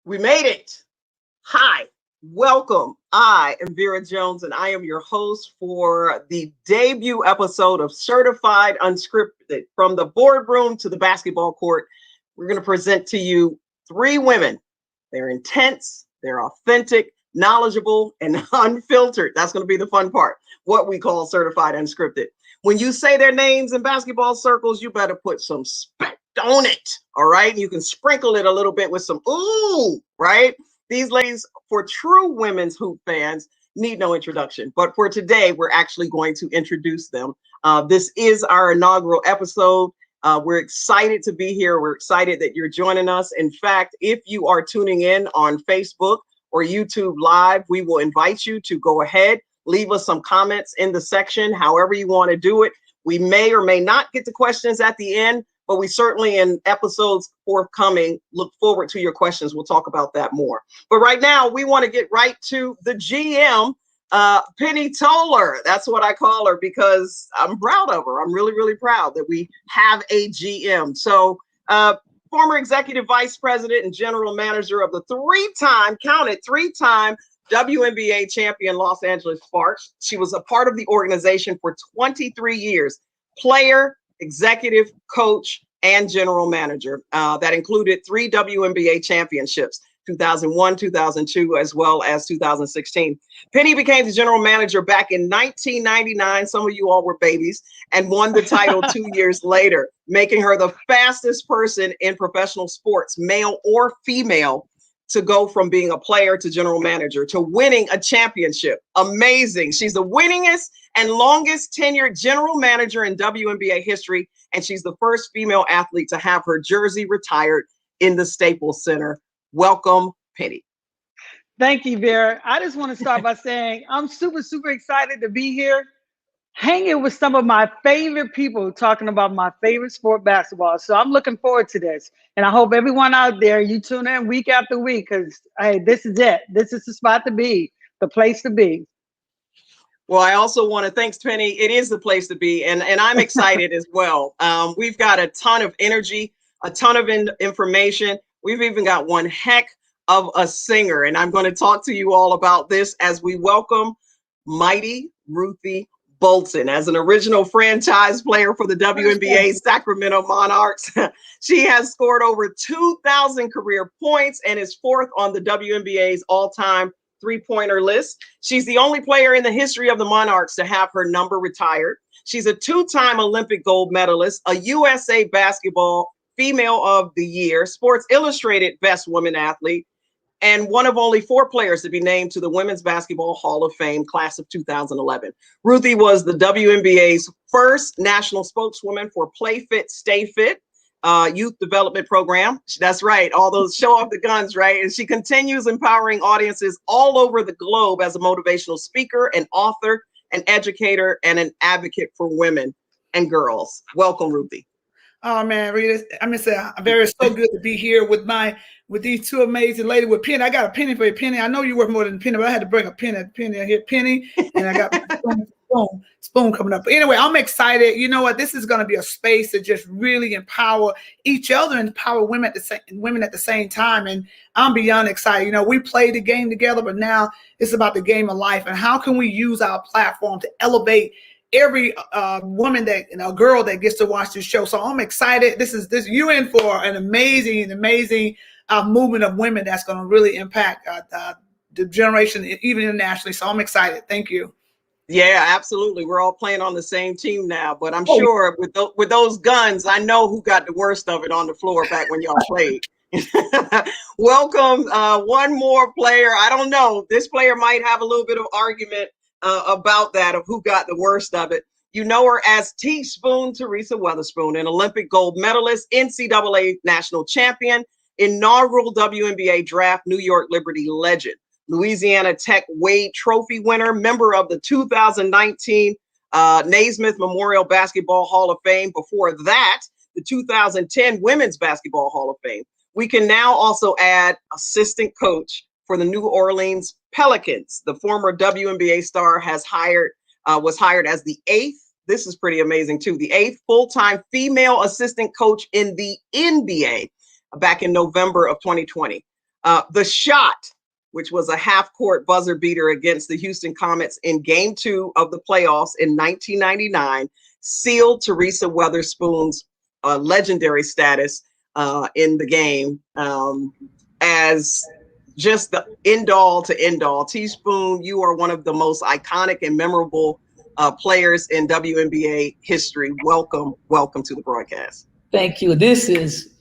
We made it. Hi, welcome. I am Vera Jones, and I am your host for the debut episode of Certified Unscripted. From the boardroom to the basketball court, we're going to present to you three women. They're intense, they're authentic, knowledgeable, and unfiltered. That's going to be the fun part, what we call Certified Unscripted. When you say their names in basketball circles, you better put some spec on it. All right. You can sprinkle it a little bit with some ooh, right? These ladies, for true women's hoop fans, need no introduction. But for today, we're actually going to introduce them. This is our inaugural episode. We're excited to be here. We're excited that you're joining us. In fact, if you are tuning in on Facebook or YouTube Live, we will invite you to go ahead, leave us some comments in the section, however you want to do it. We may or may not get to questions at the end, but we certainly, in episodes forthcoming, look forward to your questions. We'll talk about that more. But right now, we want to get right to the GM, Penny Toller. That's what I call her because I'm proud of her. I'm really, really proud that we have a GM. So former executive vice president and general manager of the three-time WNBA champion Los Angeles Sparks. She was a part of the organization for 23 years. Player, executive, coach, and general manager. That included 3 WNBA championships, 2001, 2002, as well as 2016. Penny became the general manager back in 1999. Some of you all were babies, and won the title 2 years later, making her the fastest person in professional sports, male or female, to go from being a player to general manager to winning a championship. Amazing. She's the winningest and longest tenured general manager in WNBA history. And she's the first female athlete to have her jersey retired in the Staples Center. Welcome, Penny. Thank you, Vera. I just want to start by saying I'm super, super excited to be here, hanging with some of my favorite people talking about my favorite sport, basketball. So I'm looking forward to this. And I hope everyone out there, you tune in week after week, because, hey, this is it. This is the spot to be, the place to be. Well, I also want to thanks, Penny. It is the place to be. And I'm excited as well. We've got a ton of energy, a ton of information. We've even got one heck of a singer. And I'm going to talk to you all about this as we welcome mighty Ruthie Bolton as an original franchise player for the WNBA Sacramento Monarchs. She has scored over 2,000 career points and is fourth on the WNBA's all-time three-pointer list. She's the only player in the history of the Monarchs to have her number retired. She's a 2-time Olympic gold medalist, a USA Basketball Female of the Year, Sports Illustrated Best Woman Athlete, and one of only 4 players to be named to the Women's Basketball Hall of Fame class of 2011. Ruthie was the WNBA's first national spokeswoman for Play Fit, Stay Fit youth development program. That's right. All those show off the guns, right? And she continues empowering audiences all over the globe as a motivational speaker, an author, an educator, and an advocate for women and girls. Welcome, Ruthie. Oh man, Rita, I'm gonna say, Very so good to be here with these two amazing ladies. With Penny, I got a penny for you, Penny. I know you worth more than a penny, but I had to bring a penny here, Penny, and I got spoon coming up. But anyway, I'm excited. You know what? This is going to be a space to just really empower each other and empower women at the same time. And I'm beyond excited. You know, we played the game together, but now it's about the game of life and how can we use our platform to elevate every woman girl that gets to watch this show. So I'm excited. This you're in for an amazing movement of women that's going to really impact the generation, even internationally. So I'm excited. Thank you. Yeah, absolutely. We're all playing on the same team now, but I'm sure with those guns, I know who got the worst of it on the floor back when y'all played. Welcome, one more player. I don't know. This player might have a little bit of argument about that, of who got the worst of it. You know her as Teaspoon Teresa Weatherspoon, an Olympic gold medalist, NCAA national champion, inaugural WNBA draft, New York Liberty legend, Louisiana Tech Wade Trophy winner, member of the 2019 Naismith Memorial Basketball Hall of Fame. Before that, the 2010 Women's Basketball Hall of Fame. We can now also add assistant coach for the New Orleans Pelicans. The former WNBA star was hired as the 8th. This is pretty amazing too. The 8th full-time female assistant coach in the NBA back in November of 2020. The Shot, which was a half-court buzzer beater against the Houston Comets in Game 2 of the playoffs in 1999, sealed Teresa Weatherspoon's legendary status in the game as just the end-all to end-all. Teaspoon, you are one of the most iconic and memorable players in WNBA history. Welcome to the broadcast. Thank you. This is,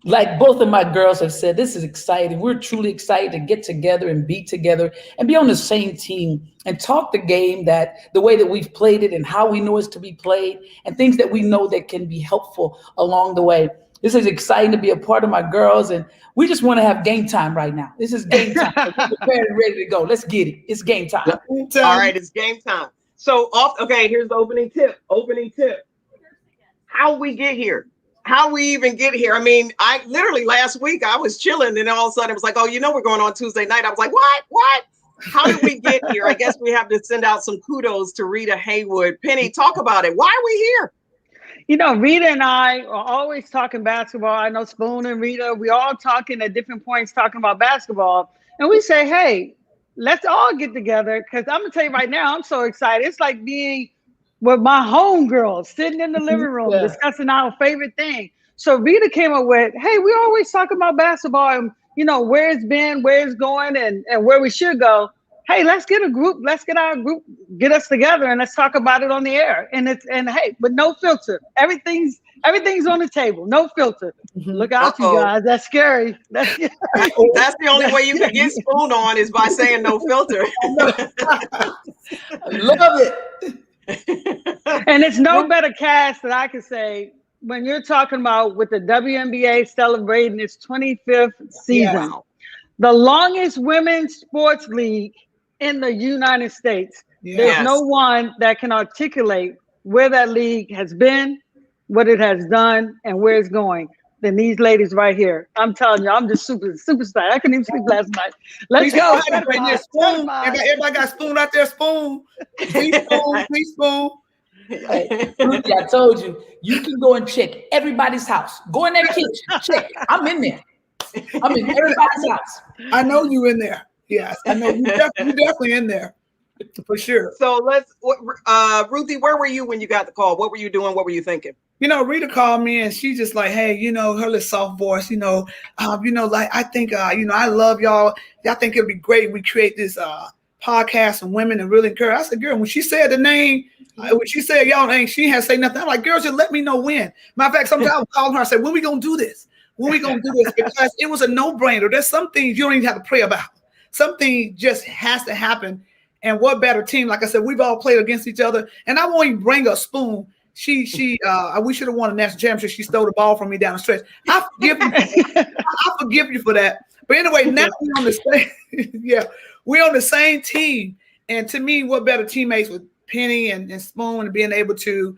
like both of my girls have said, this is exciting. We're truly excited to get together and be together and be on the same team and talk the game that the way that we've played it and how we know it's to be played and things that we know that can be helpful along the way. This is exciting to be a part of my girls, and we just want to have game time right now. This is game time. We're prepared and ready to go. Let's get it. It's game time. All right, it's game time. So, okay, here's the opening tip. How we get here? How we even get here? I mean, I literally last week I was chilling, and all of a sudden it was like, oh, we're going on Tuesday night. I was like, what? How did we get here? I guess we have to send out some kudos to Rita Haywood. Penny, talk about it. Why are we here? You know, Rita and I are always talking basketball. I know Spoon and Rita, we all talking at different points talking about basketball. And we say, hey, let's all get together, because I'm going to tell you right now, I'm so excited. It's like being with my homegirls sitting in the living room discussing our favorite thing. So Rita came up with, hey, we always talk about basketball and, you know, where it's been, where it's going, and where we should go. Hey, let's get a group. Let's get our group, get us together, and let's talk about it on the air. And hey, but no filter. Everything's on the table. No filter. Look out, you guys. That's scary. That's the only way you can get Spoon on is by saying no filter. Love it. And it's no better cast that I can say when you're talking about with the WNBA celebrating its 25th season, the longest women's sports league in the United States. There's no one that can articulate where that league has been, what it has done, and where it's going than these ladies right here. I'm telling you, I'm just super excited. I couldn't even sleep last night. Let's go. Spoon. Everybody got Spoon out there. Spoon. Please Spoon. Hey, Ruthie, I told you, you can go and check everybody's house. Go in that kitchen, check. I'm in there. I'm in everybody's house. I know you in there. Yes, I know you definitely in there for sure. So Ruthie, where were you when you got the call? What were you doing? What were you thinking? You know, Rita called me and she's just like, hey, you know, her little soft voice, like I think, I love y'all. Y'all think it'd be great if we create this podcast on women and really encourage. I said, girl, when she said the name, when she said y'all name, she had to say nothing. I'm like, girl, just let me know when. Matter of fact, sometimes I was calling her. I said, when we gonna do this? When we gonna do this? Because it was a no-brainer. There's some things you don't even have to pray about. Something just has to happen. And what better team? Like I said, we've all played against each other. And I won't even bring a Spoon. We should have won a national championship. She stole the ball from me down the stretch. I forgive you for that. But anyway, now we're on the same. We're on the same team. And to me, what better teammates with Penny and Spoon and being able to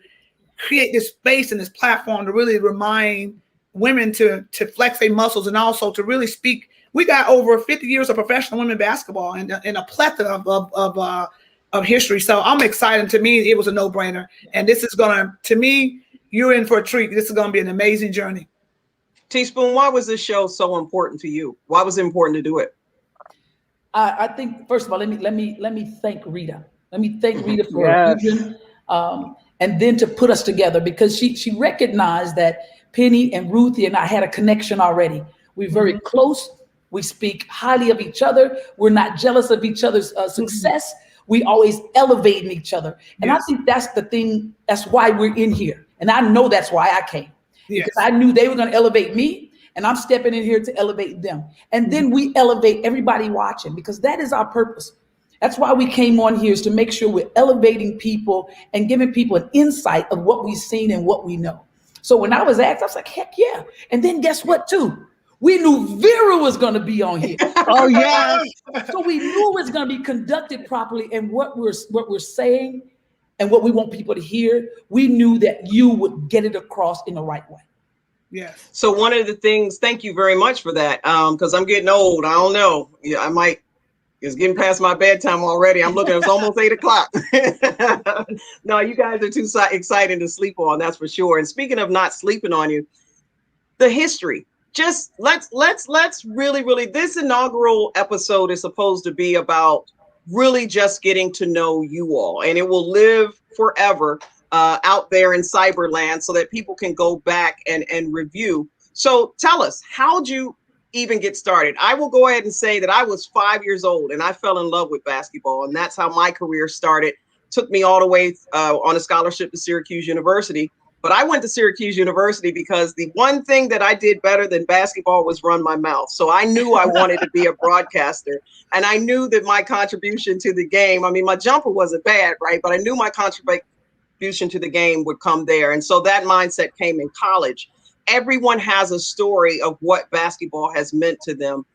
create this space and this platform to really remind women to flex their muscles and also to really speak. We got over 50 years of professional women basketball and a plethora of history. So I'm excited. To me, it was a no-brainer. And this is to me, you're in for a treat. This is going to be an amazing journey. Teaspoon, why was this show so important to you? Why was it important to do it? I think, first of all, let me thank Rita. Let me thank Rita for her vision, and then to put us together, because she recognized that Penny and Ruthie and I had a connection already. We're very close. We speak highly of each other. We're not jealous of each other's success. We always elevating each other. And I think that's the thing. That's why we're in here. And I know that's why I came. Because I knew they were going to elevate me, and I'm stepping in here to elevate them. And then we elevate everybody watching, because that is our purpose. That's why we came on here, is to make sure we're elevating people and giving people an insight of what we've seen and what we know. So when I was asked, I was like, heck yeah. And then guess what too? We knew Vera was going to be on here. Oh yeah. So we knew it was going to be conducted properly, and what we're saying and what we want people to hear, we knew that you would get it across in the right way. Yes. So one of the things, thank you very much for that. Because I'm getting old. I don't know. It's getting past my bedtime already. I'm looking, it's almost 8:00. No, you guys are too exciting to sleep on, that's for sure. And speaking of not sleeping on you, the history. just let's really, this inaugural episode is supposed to be about really just getting to know you all, and it will live forever out there in cyberland so that people can go back and review. So tell us, how'd you even get started? I will go ahead and say that I was 5 years old and I fell in love with basketball, and that's how my career started. Took me all the way on a scholarship to Syracuse University. But I went to Syracuse University because the one thing that I did better than basketball was run my mouth. So I knew I wanted to be a broadcaster, and I knew that my contribution to the game, I mean, my jumper wasn't bad, right? But I knew my contribution to the game would come there. And so that mindset came in college. Everyone has a story of what basketball has meant to them.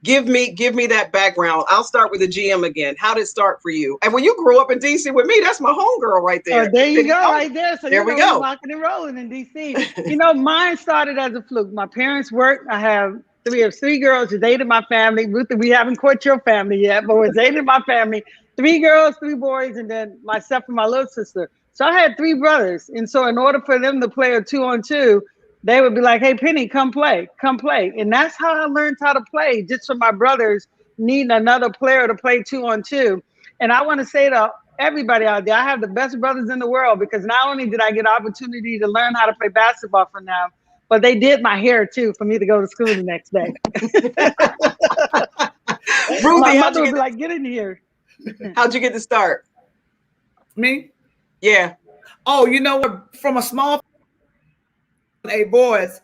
Give me that background. I'll start with the GM again. How did it start for you? And when you grew up in DC with me, that's my homegirl right there. There you go, right there. So there we go. Rocking and rolling in DC. Mine started as a fluke. My parents worked. I have three girls who dated my family. Ruthie, we haven't caught your family yet, but we're dating my family. 3 girls, 3 boys, and then myself and my little sister. So I had 3 brothers. And so in order for them to play a 2-on-2, they would be like, hey, Penny, come play. And that's how I learned how to play, just from my brothers needing another player to play 2-on-2. And I want to say to everybody out there, I have the best brothers in the world, because not only did I get opportunity to learn how to play basketball from them, but they did my hair too for me to go to school the next day. Ruthie, my mother would be like, get in here. How'd you get to start? Me? Yeah. Oh, you know what? From a small boys,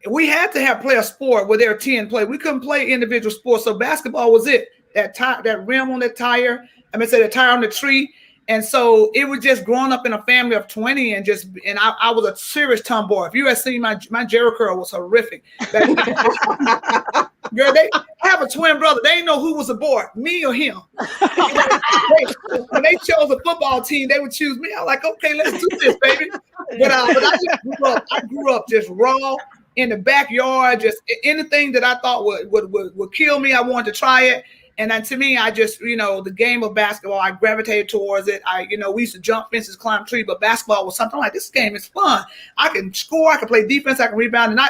we had to play a sport where there were 10 play. We couldn't play individual sports, so basketball was it. That rim on that tire. The tire on the tree. And so it was just growing up in a family of 20, and I was a serious tomboy. If you had seen my Jerry curl was horrific. Girl, they have a twin brother. They didn't know who was a boy, me or him. When they chose a football team, they would choose me. I was like, okay, let's do this, baby. But I grew up just raw in the backyard. Just anything that I thought would kill me, I wanted to try it. And then to me, I just, the game of basketball, I gravitated towards it. We used to jump fences, climb trees, but basketball was something like, this game is fun. I can score, I can play defense, I can rebound. And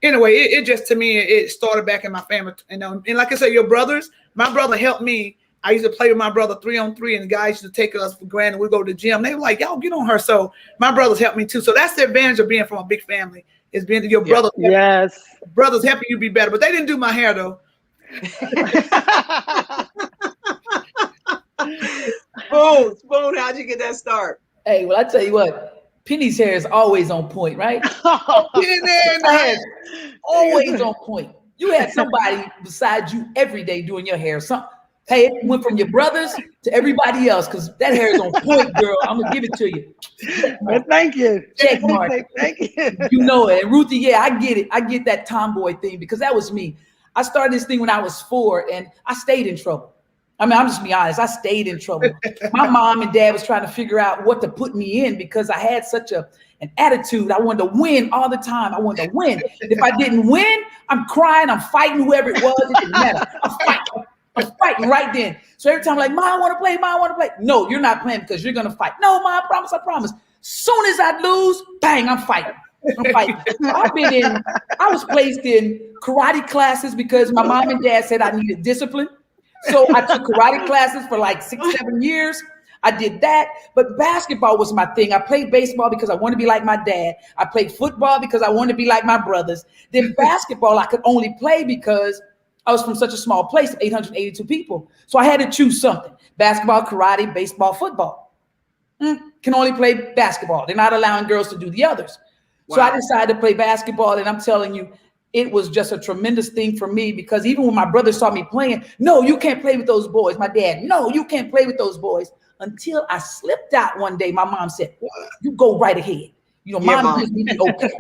anyway, it just, to me, it started back in my family. And like I said, your brothers, my brother helped me. I used to play with my brother 3-on-3, and the guys used to take us for granted. We'd go to the gym. They were like, y'all get on her. So my brothers helped me too. So that's the advantage of being from a big family, is being your brother. Yes. Brothers helping you be better. But they didn't do my hair though. Spoon, how'd you get that start? Hey, well, I tell you what, Penny's hair is always on point, right? Always on point. You had somebody beside you every day doing your hair. Hey, it went from your brothers to everybody else, because that hair is on point, girl. I'm gonna give it to you. Well, thank you. Check mark. Thank you. You know it. And Ruthie, yeah, I get it. I get that tomboy thing, because that was me. I started this thing when I was 4, and I stayed in trouble. I mean, I'm just be honest. I stayed in trouble. My mom and dad was trying to figure out what to put me in, because I had such an attitude. I wanted to win all the time. I wanted to win. If I didn't win, I'm crying. I'm fighting whoever it was. It didn't matter. I'm fighting right then. So every time I'm like, Mom, I want to play. Mom, I want to play. No, you're not playing, because you're going to fight. No, Mom, I promise. Soon as I lose, bang, I'm fighting. I was placed in karate classes because my mom and dad said I needed discipline. So I took karate classes for like 6-7 years. I did that, but basketball was my thing. I played baseball because I wanted to be like my dad. I played football because I wanted to be like my brothers. Then basketball, I could only play because I was from such a small place, 882 people. So I had to choose something: basketball, karate, baseball, football. Can only play basketball. They're not allowing girls to do the others. Wow. So I decided to play basketball, and I'm telling you, it was just a tremendous thing for me, because even when my brother saw me playing, no, you can't play with those boys. My dad, no, you can't play with those boys. Until I slipped out one day, my mom said, you go right ahead. Mom gives me the okay.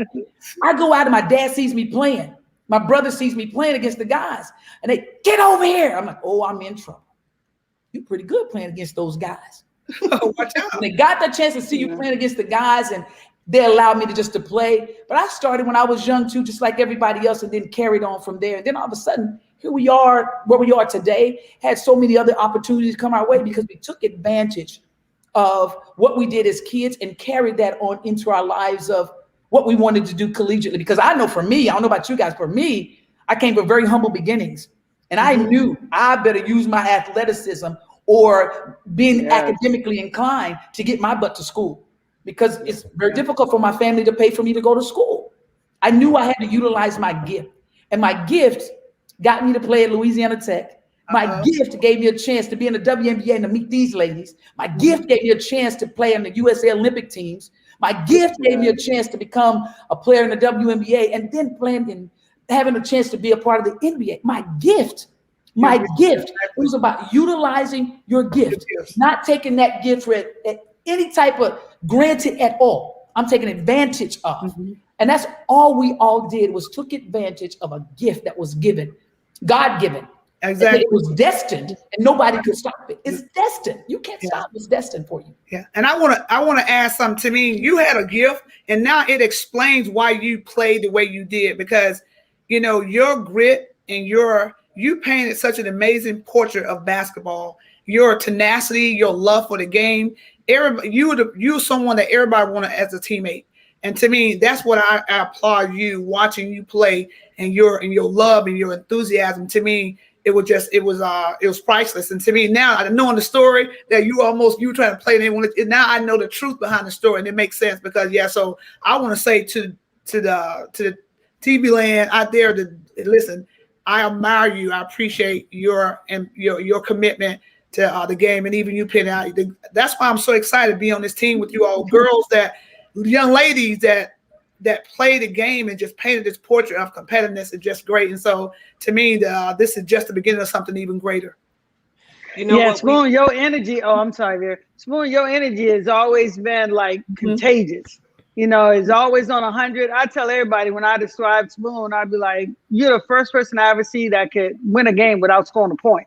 I go out and my dad sees me playing. My brother sees me playing against the guys, and they get over here. I'm like, oh, I'm in trouble. You're pretty good playing against those guys. Watch out. And they got the chance to see you playing against the guys, and they allowed me to play. But I started when I was young too, just like everybody else, and then carried on from there. And then all of a sudden, here we are where we are today, had so many other opportunities come our way because we took advantage of what we did as kids and carried that on into our lives of what we wanted to do collegiately. Because I know for me, I don't know about you guys, for me, I came from very humble beginnings. And I knew I better use my athleticism or being academically inclined to get my butt to school, because it's very difficult for my family to pay for me to go to school. I knew I had to utilize my gift, and my gift got me to play at Louisiana Tech. My gift gave me a chance to be in the WNBA and to meet these ladies. My gift gave me a chance to play in the USA Olympic teams. My gift gave me a chance to become a player in the WNBA, and then playing and having a chance to be a part of the NBA. My gift it was about utilizing your gift, not taking that gift for any type of granted at all. I'm taking advantage of. And that's all we all did, was took advantage of a gift that was given, God-given. Exactly. It was destined, and nobody could stop it. It's destined. You can't stop. It's destined for you. Yeah. And I want to ask something. To me, you had a gift, and now it explains why you played the way you did, because you know your grit and you painted such an amazing portrait of basketball. Your tenacity, your love for the game. You're someone that everybody wanted as a teammate. And to me, that's what I applaud you, watching you play, and your love and your enthusiasm. To me, it was priceless. And to me, now knowing the story that you were trying to play, and now I know the truth behind the story, and it makes sense, because so I want to say to the TV land out there, to listen, I admire you. I appreciate your commitment to the game, and even you, Penny. That's why I'm so excited to be on this team with you all, young ladies that play the game and just painted this portrait of competitiveness is just great. And so to me, this is just the beginning of something even greater. You know, Spoon, your energy. Oh, I'm sorry, there. Spoon, your energy has always been like contagious. You know, it's always on 100. I tell everybody when I describe Spoon, I'd be like, you're the first person I ever see that could win a game without scoring a point.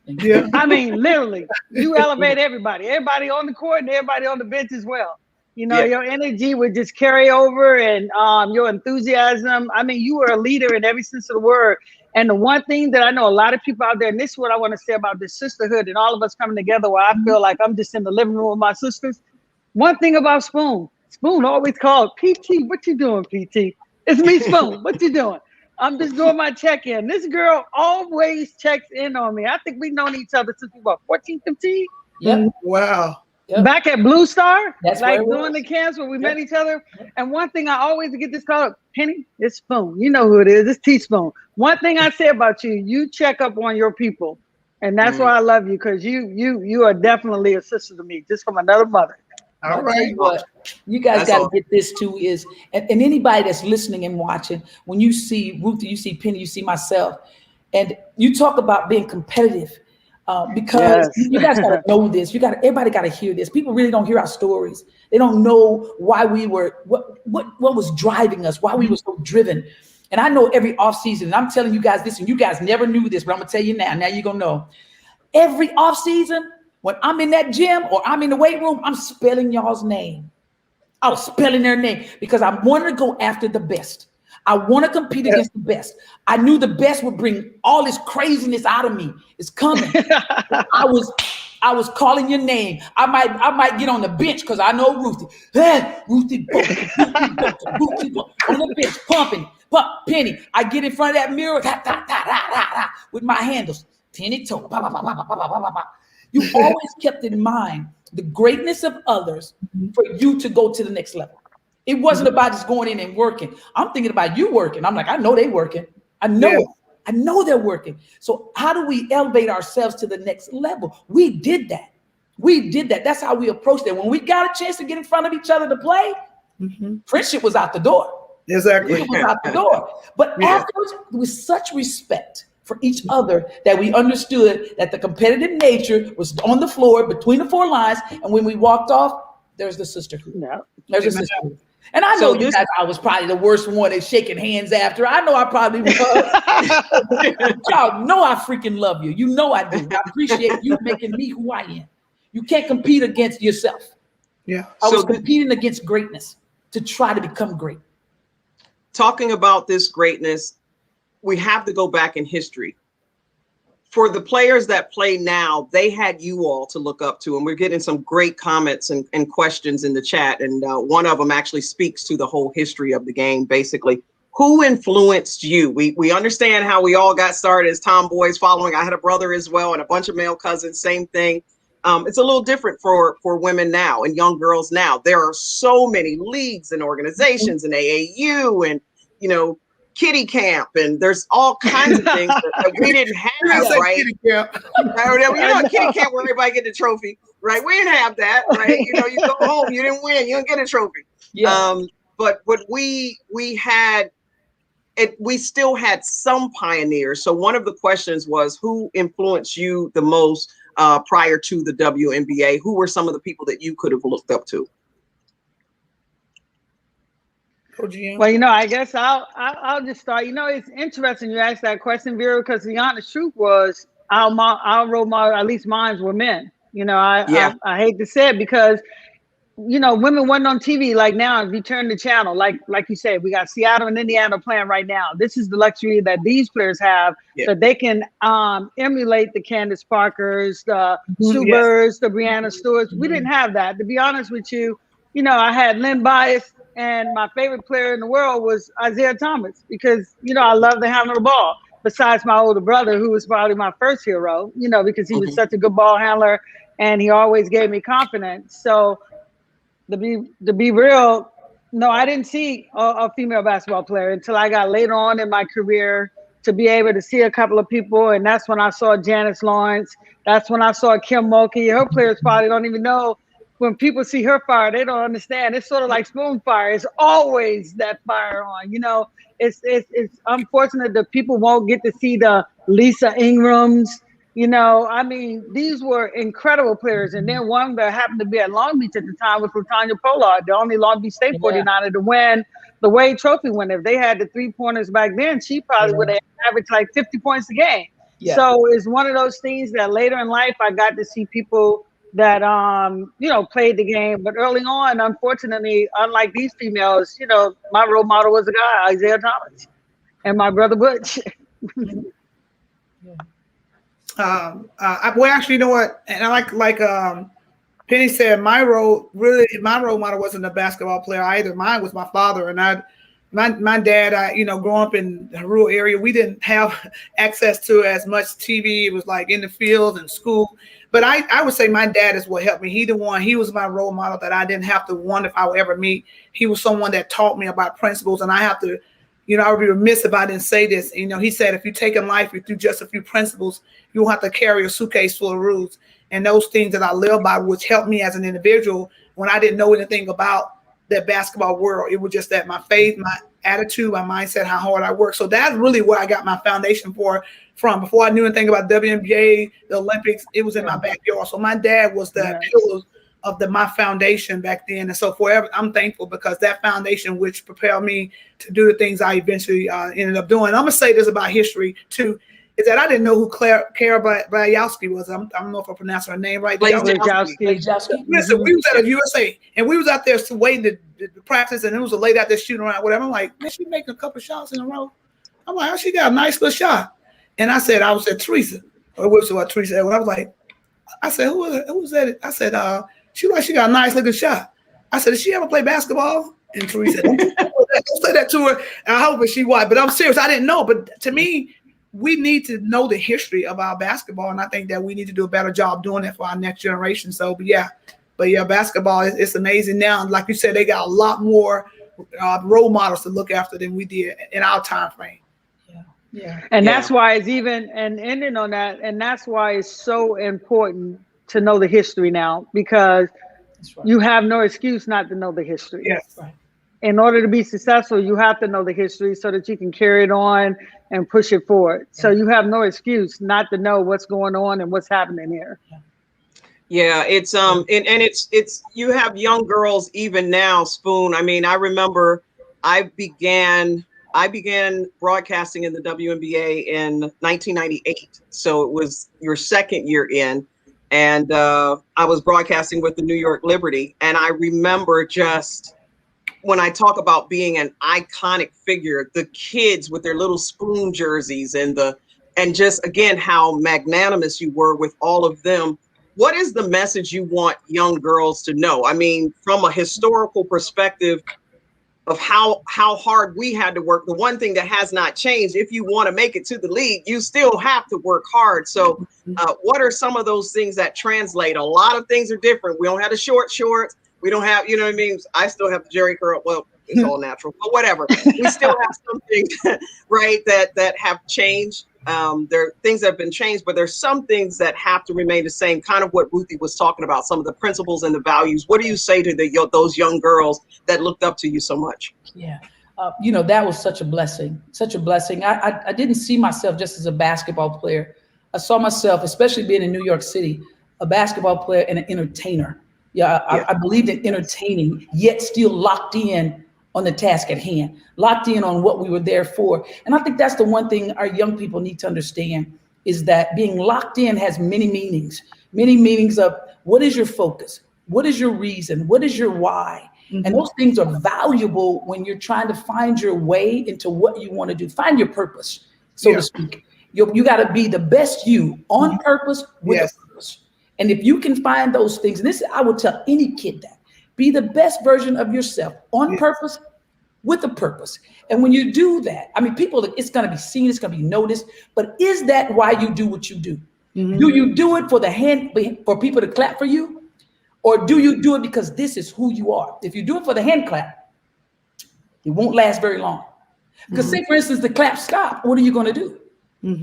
I mean, literally, you elevate everybody on the court and everybody on the bench as well. You know, your energy would just carry over, and your enthusiasm. I mean, you were a leader in every sense of the word. And the one thing that I know a lot of people out there, and this is what I want to say about this sisterhood and all of us coming together, where I feel like I'm just in the living room with my sisters. One thing about Spoon always called, PT, what you doing, PT? It's me, Spoon, what you doing? I'm just doing my check-in. This girl always checks in on me. I think we've known each other since we were 14, 15. Yep. Wow. Yep. Back at Blue Star, that's like doing the camps where we met each other. And one thing I always get this call, Penny, it's Spoon. You know who it is. It's Teaspoon. One thing I say about you, you check up on your people. And that's why I love you, because you are definitely a sister to me, just from another mother. All right. What you guys got to get this too is, and anybody that's listening and watching, when you see Ruthie, you see Penny, you see myself, and you talk about being competitive. Because you guys got to know this. Everybody got to hear this. People really don't hear our stories. They don't know why we were, what was driving us, why we were so driven. And I know every off season, and I'm telling you guys this, and you guys never knew this, but I'm gonna tell you now. Now you're gonna know. Every off season, when I'm in that gym or I'm in the weight room, I'm spelling y'all's name. I was spelling their name because I wanted to go after the best. I want to compete against the best. I knew the best would bring all this craziness out of me. It's coming. I was calling your name. I might get on the bench because I know Ruthie. Hey, Ruthie Bolton, Ruthie Bolton, on the bench, pumping. Pump, Penny. I get in front of that mirror with my handles. Penny toe. You always kept in mind the greatness of others for you to go to the next level. It wasn't about just going in and working. I'm thinking about you working. I'm like, I know they working. I know they're working. So how do we elevate ourselves to the next level? We did that. That's how we approached it. When we got a chance to get in front of each other to play, friendship was out the door. Exactly. It was out the door. But afterwards, with such respect for each other that we understood that the competitive nature was on the floor between the four lines. And when we walked off, there's the sisterhood. There's a sisterhood. And I know you guys, I was probably the worst one at shaking hands after. I know I probably was. Y'all know I freaking love you. You know I do. I appreciate you making me who I am. You can't compete against yourself. Yeah. I was competing against greatness to try to become great. Talking about this greatness, we have to go back in history. for the players that play now, they had you all to look up to, and we're getting some great comments and questions in the chat. And one of them actually speaks to the whole history of the game. Basically, who influenced you? We understand how we all got started as tomboys following. I had a brother as well and a bunch of male cousins, same thing. It's a little different for women now and young girls now. There are so many leagues and organizations and AAU and, you know, kitty camp, and there's all kinds of things that we didn't have, right? Kitty camp. You know, a kitty camp where everybody get the trophy, right? We didn't have that, right? You know, you go home, you didn't win, you didn't get a trophy. Yeah. But we had it. We still had some pioneers. So one of the questions was, who influenced you the most prior to the WNBA? Who were some of the people that you could have looked up to? Well, you know, I guess I'll just start. You know, it's interesting you asked that question, Vera, because the honest truth was our role model, at least mine, were men. You know, I hate to say it because, you know, women wasn't on TV like now. If you turn the channel, like you said, we got Seattle and Indiana playing right now. This is the luxury that these players have, that they can emulate the Candace Parkers, the Sue Birds, the Brianna Stewarts. We didn't have that. To be honest with you, you know, I had Lynn Bias. And my favorite player in the world was Isaiah Thomas because, you know, I love to handle the ball. Besides my older brother, who was probably my first hero, you know, because he was such a good ball handler and he always gave me confidence. So to be real, no, I didn't see a female basketball player until I got later on in my career to be able to see a couple of people. And that's when I saw Janice Lawrence. That's when I saw Kim Mulkey. Her players probably don't even know. When people see her fire, they don't understand. It's sort of like spoon fire. It's always that fire on. You know, it's unfortunate that people won't get to see the Lisa Ingrams. You know, I mean, these were incredible players. And then one that happened to be at Long Beach at the time was Tanya Pollard, the only Long Beach State 49er to win the Wade Trophy winner. If they had the 3-pointers back then, she probably would have averaged like 50 points a game. Yeah. So it's one of those things that later in life, I got to see people that, you know, played the game. But early on, unfortunately, unlike these females, you know, my role model was a guy, Isaiah Thomas, and my brother Butch. Well, actually, you know what? And I like Penny said, my role model wasn't a basketball player either. Mine was my father. And my dad, you know, growing up in a rural area, we didn't have access to as much TV. It was like in the field and school. But I would say my dad is what helped me. He was my role model that I didn't have to wonder if I would ever meet. He was someone that taught me about principles. And I have to, you know, I would be remiss if I didn't say this. You know, he said, if you take in life, you do just a few principles, you won't have to carry a suitcase full of rules. And those things that I live by, which helped me as an individual when I didn't know anything about that basketball world. It was just that my faith, my attitude, my mindset, how hard I work. So that's really where I got my foundation from. Before I knew anything about WNBA, the Olympics, it was in my backyard. So my dad was the pillar of my foundation back then. And so forever, I'm thankful because that foundation, which propelled me to do the things I eventually ended up doing. And I'm going to say this about history too, is that I didn't know who Kara Blazowski was. I don't know if I pronounced her name right. Blazowski. Listen, we was at a USA and we was out there waiting to practice, and it was a lady out there shooting around, whatever. I'm like, man, she making a couple shots in a row. I'm like, oh, she got a nice little shot. And I said Teresa, or what Teresa. And I was like, I said, who was that? I said, she got a nice looking shot. I said, did she ever play basketball? And Teresa, don't say that to her. And I hope that she was, but I'm serious. I didn't know. But to me, we need to know the history of our basketball, and I think that we need to do a better job doing it for our next generation. So, but yeah, basketball it's amazing now. Like you said, they got a lot more role models to look after than we did in our time frame. Yeah. And that's why it's even, and ending on that, and that's why it's so important to know the history now, because you have no excuse not to know the history. Yes. Right. In order to be successful, you have to know the history so that you can carry it on and push it forward. So you have no excuse not to know what's going on and what's happening here. Yeah, it's and it's you have young girls even now, Spoon. I mean, I remember I began broadcasting in the WNBA in 1998. So it was your second year in, and I was broadcasting with the New York Liberty. And I remember just when I talk about being an iconic figure, the kids with their little Spoon jerseys and the and just again how magnanimous you were with all of them. What is the message you want young girls to know? I mean, from a historical perspective of how hard we had to work, the one thing that has not changed, if you want to make it to the league, you still have to work hard. So what are some of those things that translate? A lot of things are different. We don't have the shorts. We don't have, you know what I mean? I still have the Jerry curl. Well, it's all natural, but whatever. We still have some things, right, that have changed. There are things that have been changed, but there's some things that have to remain the same, kind of what Ruthie was talking about, some of the principles and the values. What do you say to those young girls that looked up to you so much? Yeah. You know, that was such a blessing, such a blessing. I didn't see myself just as a basketball player. I saw myself, especially being in New York City, a basketball player and an entertainer. I believed in entertaining, yet still locked in on the task at hand, locked in on what we were there for. And I think that's the one thing our young people need to understand, is that being locked in has many meanings of what is your focus? What is your reason? What is your why? And those things are valuable when you're trying to find your way into what you want to do, find your purpose, so to speak. You got to be the best you on purpose with a purpose. And if you can find those things, and this, I would tell any kid that, be the best version of yourself on purpose with a purpose. And when you do that, I mean, people, it's going to be seen, it's going to be noticed, but is that why you do what you do? Do you do it for people to clap for you? Or do you do it because this is who you are? If you do it for the hand clap, it won't last very long. Because say, for instance, the clap stop, what are you going to do?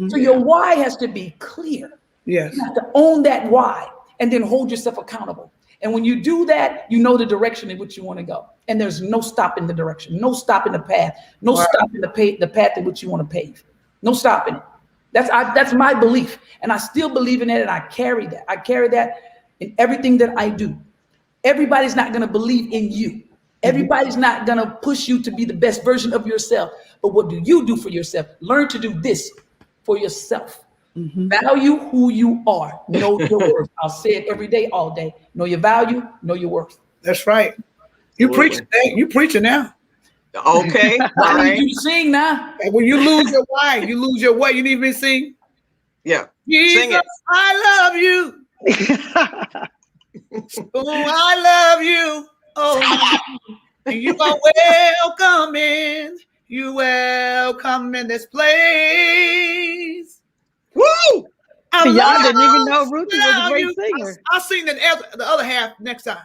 So your why has to be clear. Yes. You have to own that why and then hold yourself accountable. And when you do that, you know the direction in which you want to go. And there's no stopping the direction, no stopping the path, no stopping the path in which you want to pave. No stopping it. That's my belief. And I still believe in it, and I carry that. I carry that in everything that I do. Everybody's not going to believe in you. Everybody's not going to push you to be the best version of yourself. But what do you do for yourself? Learn to do this for yourself. Value who you are. Know your worth. I'll say it every day, all day. Know your value. Know your worth. That's right. You preaching now. You preaching now. Okay. I need you to sing now. And when you lose your why, you lose your what. You need me to sing. Yeah. Jesus, Sing it. I love you. Oh, I love you. Oh, you are welcome in. You welcome in this place. Woo! Y'all didn't even know Ruthie was a great singer. I'll sing the other half next time.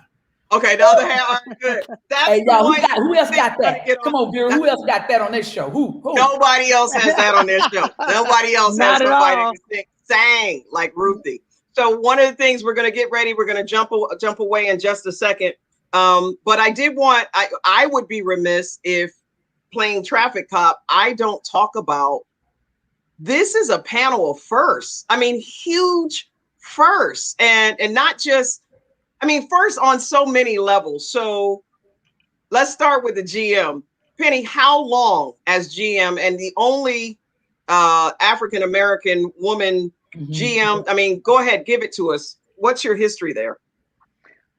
Okay, the other half. All right, good. That's Hey, y'all, who else got that? Come on, Vera. Who else got that on this show? Who? Nobody else has that on their show. Nobody else has somebody that can sing like Ruthie. So one of the things we're going to get ready, we're going to jump away in just a second. But I did want, I would be remiss if playing traffic cop, I don't talk about, this is a panel of firsts. I mean, huge firsts, and not just, I mean, first on so many levels. So let's start with the GM. Penny, how long as GM and the only African-American woman GM? I mean, go ahead, give it to us. What's your history there?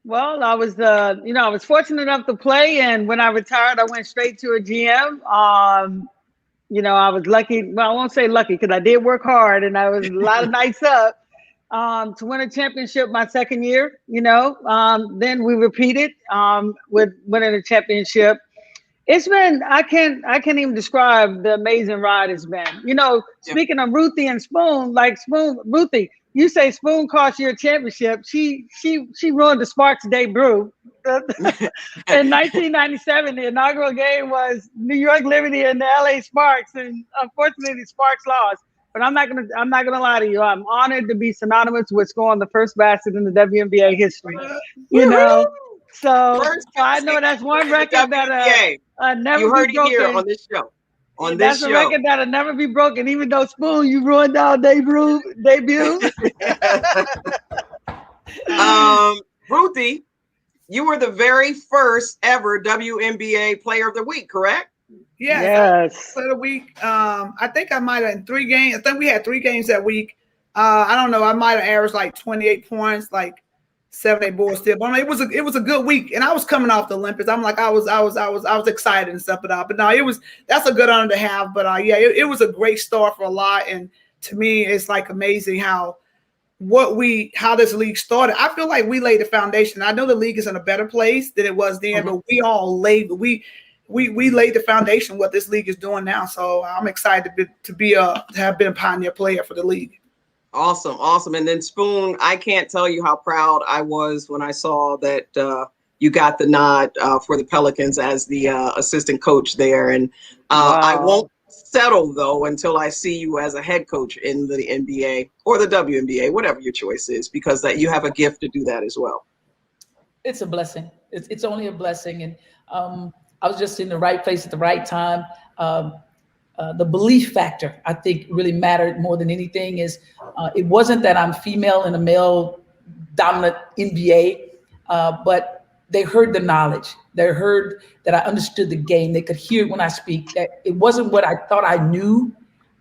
Well, I was, I was fortunate enough to play, and when I retired, I went straight to a GM. I was lucky. Well, I won't say lucky because I did work hard, and I was a lot of nights up to win a championship my second year. Then we repeated with winning a championship. It's been, I can't even describe the amazing ride it's been. Speaking of Ruthie and Spoon, Ruthie, you say Spoon cost you a championship. She ruined the Sparks debut. In 1997, the inaugural game was New York Liberty and the LA Sparks, and unfortunately, the Sparks lost. But I'm not gonna lie to you. I'm honored to be synonymous with scoring the first basket in the WNBA history. So I know that's one record that never you heard be broken. It here on this show. That's a record that'll never be broken, even though Spoon, you ruined our debut. Ruthie, you were the very first ever WNBA Player of the Week, correct? Yes. Player of the Week. I think I might have in 3 games. I think we had 3 games that week. I don't know. I might have averaged like 28 points, like 7-8 boards still. But I mean, it was a good week, and I was coming off the Olympics. I'm like, I was excited and stuff. But no, that's a good honor to have. But it was a great start for a lot. And to me, it's like amazing how this league started. I feel like we laid the foundation. I know the league is in a better place than it was then, but we all laid we laid the foundation what this league is doing now. So I'm excited to have been a pioneer player for the league. Awesome. And then Spoon, I can't tell you how proud I was when I saw that you got the nod for the Pelicans as the assistant coach there. And I won't settle though until I see you as a head coach in the NBA or the WNBA, whatever your choice is, because that you have a gift to do that as well. It's a blessing. It's only a blessing. And I was just in the right place at the right time. The belief factor, I think, really mattered more than anything. Is it wasn't that I'm female in a male dominant NBA, but they heard the knowledge. They heard that I understood the game. They could hear it when I speak. That it wasn't what I thought I knew.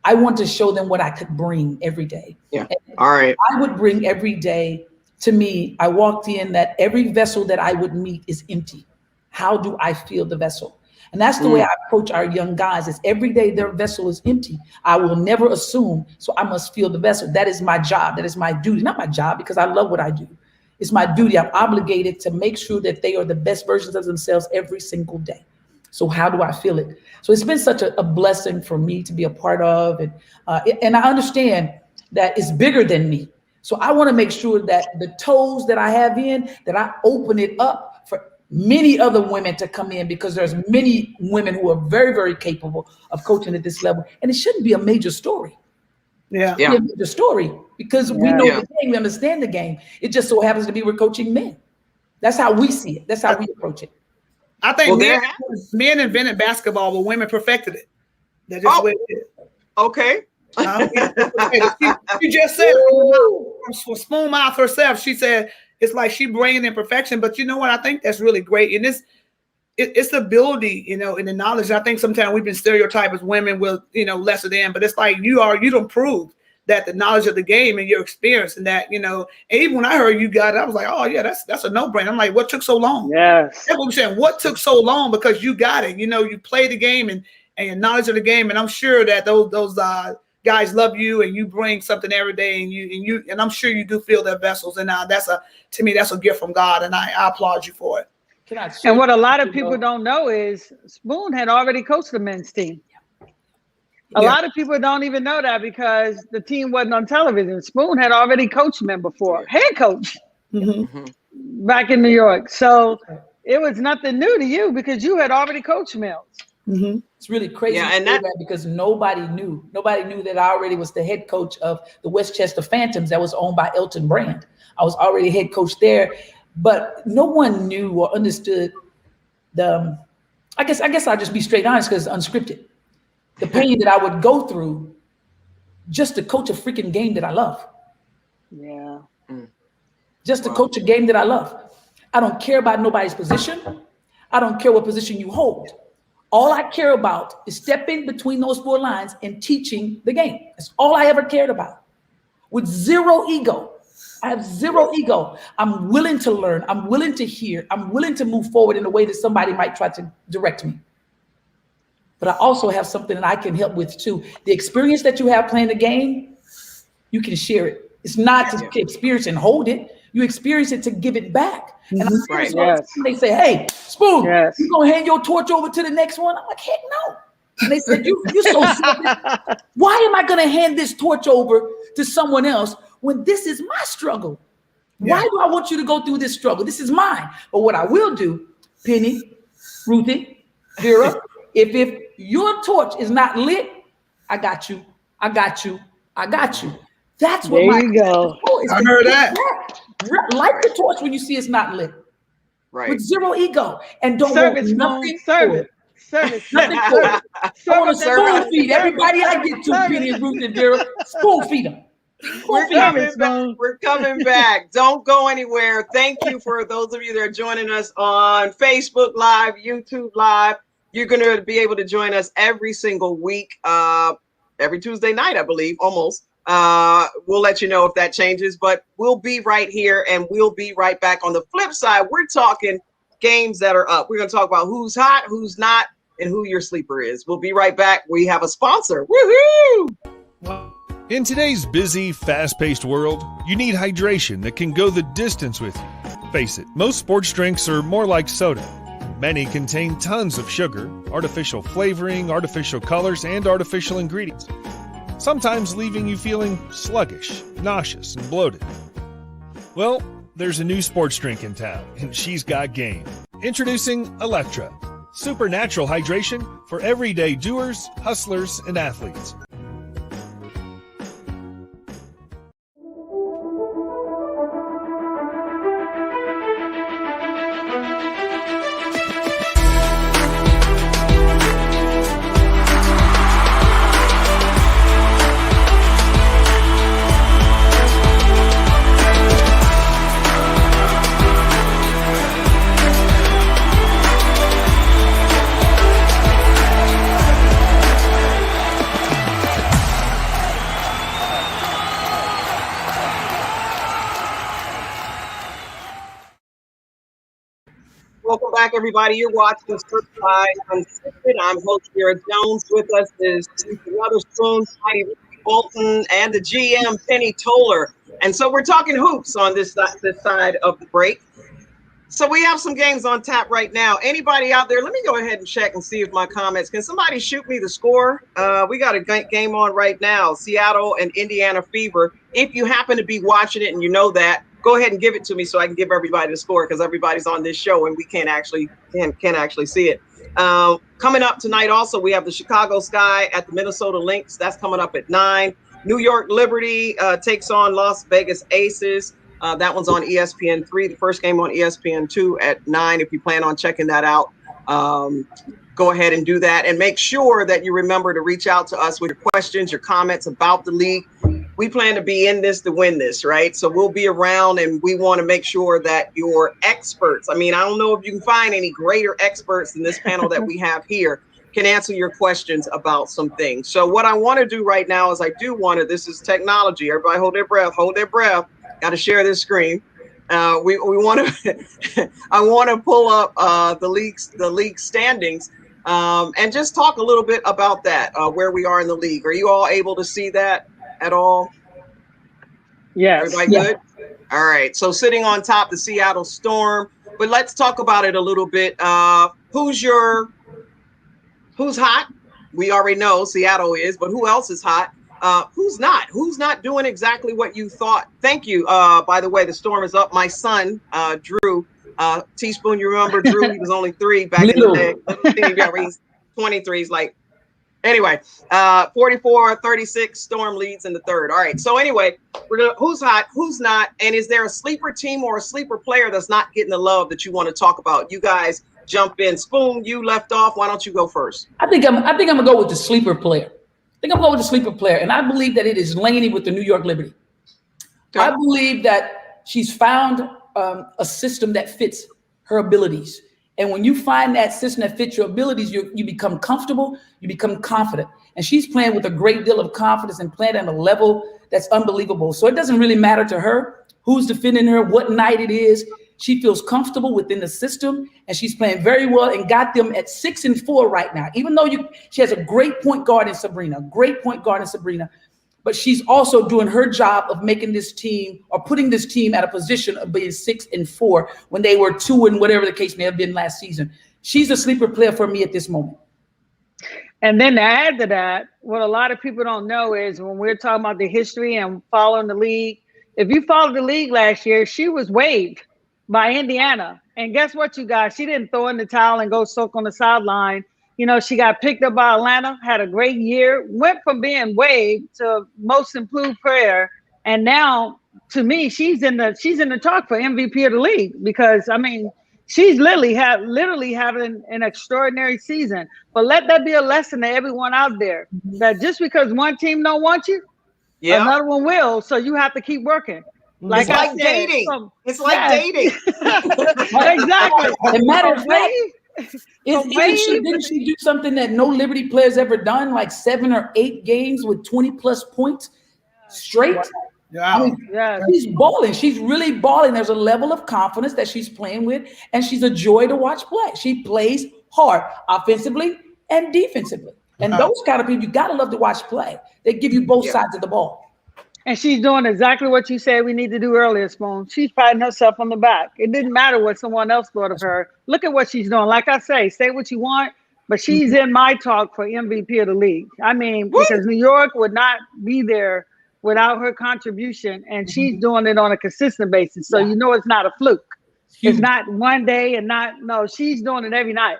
I want to show them what I could bring every day. Yeah. All right. I would bring every day. To me, I walked in that every vessel that I would meet is empty. How do I feel the vessel? And that's the way I approach our young guys, is every day their vessel is empty. I will never assume, so I must feel the vessel. That is my job. That is my duty. Not my job, because I love what I do. It's my duty. I'm obligated to make sure that they are the best versions of themselves every single day. So how do I feel it? So it's been such a blessing for me to be a part of. And I understand that it's bigger than me. So I want to make sure that the toes that I have in, that I open it up for many other women to come in, because there's many women who are very, very capable of coaching at this level. And it shouldn't be a major story. Yeah. The story, because we know the game, we understand the game. It just so happens to be we're coaching men. That's how we see it. That's how we approach it. I think men invented basketball, but women perfected it. That's just the way it is. Okay. She just said from Spoon mouth herself. She said it's like she bringing in perfection. But you know what? I think that's really great. And it's the ability, and the knowledge. I think sometimes we've been stereotyped as women with, lesser than, but it's like you don't prove that the knowledge of the game and your experience, and that, and even when I heard you got it, I was like, oh yeah, that's a no-brainer. I'm like, what took so long? Yes. That's what I'm saying. What took so long? Because you got it. You play the game and your knowledge of the game. And I'm sure that those guys love you, and you bring something every day, and I'm sure you do fill their vessels. And to me, that's a gift from God, and I applaud you for it. And what a lot of people don't know is Spoon had already coached the men's team. A lot of people don't even know that, because the team wasn't on television. Spoon had already coached men before, head coach, back in New York. So it was nothing new to you, because you had already coached males. It's really crazy, because nobody knew that I already was the head coach of the Westchester Phantoms that was owned by Elton Brand. I was already head coach there, but no one knew or understood I guess I'll just be straight honest, because it's unscripted. The pain that I would go through just to coach a freaking game that I love. Yeah. Just to coach a game that I love. I don't care about nobody's position. I don't care what position you hold. All I care about is stepping between those four lines and teaching the game. That's all I ever cared about. With zero ego. I have zero ego. I'm willing to learn. I'm willing to hear. I'm willing to move forward in a way that somebody might try to direct me. But I also have something that I can help with too. The experience that you have playing the game, you can share it. It's not to experience and hold it. You experience it to give it back. And they say, hey, Spoon, you gonna hand your torch over to the next one? I'm like, heck no. And they said, you're so selfish. Why am I gonna hand this torch over to someone else when this is my struggle? Why do I want you to go through this struggle? This is mine. But what I will do, Penny, Ruthie, Vera, if your torch is not lit, I got you. I got you. I got you. That's what there you go. I heard that. Light the torch when you see it's not lit. Right. With zero ego. And don't service, want nothing service. Nothing for it. I want to spoon feed everybody I get to, Penny and Ruth and Vera. Spoon feed them. We're coming back. Don't go anywhere. Thank you for those of you that are joining us on Facebook Live, YouTube Live. You're going to be able to join us every single week, every Tuesday night, I believe, almost. We'll let you know if that changes, but we'll be right here, and we'll be right back. On the flip side, we're talking games that are up. We're going to talk about who's hot, who's not, and who your sleeper is. We'll be right back. We have a sponsor. Woohoo! In today's busy, fast-paced world, you need hydration that can go the distance with you. Face it, most sports drinks are more like soda. Many contain tons of sugar, artificial flavoring, artificial colors, and artificial ingredients, sometimes leaving you feeling sluggish, nauseous, and bloated. Well, there's a new sports drink in town, and she's got game. Introducing Electra, supernatural hydration for everyday doers, hustlers, and athletes. Welcome back, everybody. You're watching Certified Unscripted. I'm host Rita Jones. With us is the Weatherspoon, Ruthie Bolton, and the GM, Penny Toller. And so we're talking hoops on this side of the break. So we have some games on tap right now. Anybody out there, let me go ahead and check and see if my comments, can somebody shoot me the score? We got a game on right now, Seattle and Indiana Fever. If you happen to be watching it and you know that, go ahead and give it to me so I can give everybody the score, because everybody's on this show and we can't actually see it. Coming up tonight also, we have the Chicago Sky at the Minnesota Lynx. That's coming up at 9. New York Liberty takes on Las Vegas Aces. That one's on ESPN3. The first game on ESPN2 at 9. If you plan on checking that out, go ahead and do that. And make sure that you remember to reach out to us with your questions, your comments about the league. We plan to be in this to win this, right? So we'll be around, and we want to make sure that your experts, I mean, I don't know if you can find any greater experts than this panel that we have here, can answer your questions about some things. So what I want to do right now is this is technology. Everybody hold their breath. Got to share this screen. We want to, I want to pull up the league standings and just talk a little bit about that, where we are in the league. Are you all able to see that at all? Yes. Everybody good? All right. So sitting on top, the Seattle Storm. But let's talk about it a little bit. Who's hot? We already know Seattle is, but who else is hot? Who's not? Who's not doing exactly what you thought? Thank you. By the way, the Storm is up. My son, Drew, Teaspoon, you remember Drew? He was only 3 back in the day. He's 23. He's like, anyway, 44-36, Storm leads in the third. All right. So anyway, who's hot, who's not, and is there a sleeper team or a sleeper player that's not getting the love that you want to talk about? You guys jump in. Spoon, you left off. Why don't you go first? I think I'm gonna go with the sleeper player. And I believe that it is Laney with the New York Liberty. Okay. I believe that she's found a system that fits her abilities. And when you find that system that fits your abilities, you become comfortable, you become confident. And she's playing with a great deal of confidence and playing at a level that's unbelievable. So it doesn't really matter to her who's defending her, what night it is. She feels comfortable within the system, and she's playing very well and got them at 6-4 right now. Even though she has a great point guard in Sabrina, but she's also doing her job of making this team or putting this team at a position of being 6-4 when they were 2 and whatever the case may have been last season. She's a sleeper player for me at this moment. And then to add to that, what a lot of people don't know is when we're talking about the history and following the league, if you followed the league last year, she was waived by Indiana. And guess what, you guys? She didn't throw in the towel and go soak on the sideline. You know, she got picked up by Atlanta, had a great year, went from being waived to most improved player. And now, to me, she's in the talk for MVP of the league, because, I mean, she's literally having an extraordinary season. But let that be a lesson to everyone out there, that just because one team don't want you, another one will. So you have to keep working. Like it's like dating. It's like dating. Exactly. As a matter of fact, didn't she do something that no Liberty player's ever done, like 7 or 8 games with 20+ points straight? Yeah. I mean, she's balling. She's really balling. There's a level of confidence that she's playing with, and she's a joy to watch play. She plays hard offensively and defensively. And those kind of people, you got to love to watch play. They give you both sides of the ball. And she's doing exactly what you said we need to do earlier, Spoon. She's patting herself on the back. It didn't matter what someone else thought of her. Look at what she's doing. Like I say what you want, but she's in my talk for MVP of the league. I mean, because New York would not be there without her contribution, and she's doing it on a consistent basis. So you know it's not a fluke. It's not one day and she's doing it every night.